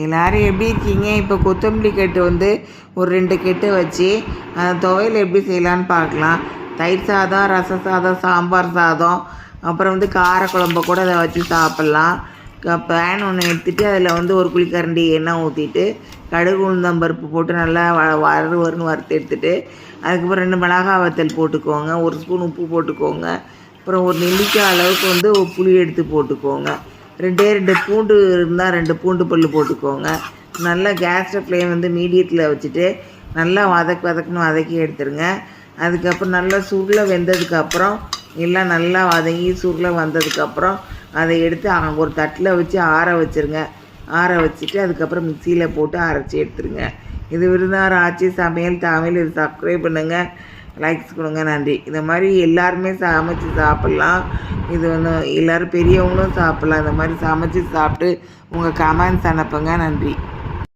எல்லாரும் எப்படி இருக்கீங்க? இப்போ கொத்தமல்லி கட்டு வந்து ஒரு 2 கட்டு வச்சு துவையல் எப்படி செய்யலான்னு பார்க்கலாம். தயிர் சாதம், ரச சாதம், சாம்பார் சாதம், அப்புறம் வந்து காரக்குழம்ப கூட அதை வச்சு சாப்பிட்லாம். பேன் ஒன்று எடுத்துகிட்டு அதில் வந்து ஒரு குழிக்கரண்டி எண்ணெய் ஊற்றிட்டு கடுகு உளுந்தம்பருப்பு போட்டு நல்லா வறுன்னு வறுத்து எடுத்துகிட்டு அதுக்கப்புறம் 2 மிளகாய் வத்தல் போட்டுக்கோங்க, 1 ஸ்பூன் உப்பு போட்டுக்கோங்க, அப்புறம் ஒரு நெல்லிக்காய் அளவுக்கு வந்து புளி எடுத்து போட்டுக்கோங்க. 2 பூண்டு இருந்தால் 2 பூண்டு பல் போட்டுக்கோங்க. நல்லா கேஸில் ஃப்ளேம் வந்து மீடியத்தில் வச்சுட்டு நல்லா வதக்கணும், வதக்கி எடுத்துருங்க. அதுக்கப்புறம் நல்லா சுருளை வெந்ததுக்கப்புறம் எல்லாம் நல்லா வதங்கி சுருளை வந்ததுக்கப்புறம் அதை எடுத்து ஒரு தட்டில் வச்சு ஆற வச்சுருங்க. ஆற வச்சுட்டு அதுக்கப்புறம் மிக்சியில் போட்டு அரைச்சி எடுத்துருங்க. இது விருந்தார் ஆட்சி சமையல் தமிழ். இது சப்ஸ்கிரைப் பண்ணுங்கள், லைக்ஸ் கொடுங்க. நன்றி. இந்த மாதிரி எல்லாருமே சமைச்சு சாப்பிட்லாம். இது வந்து எல்லோரும் பெரியவங்களும் சாப்பிட்லாம். இந்த மாதிரி சமைச்சு சாப்பிட்டு உங்கள் கமெண்ட்ஸ் அனுப்புங்க. நன்றி.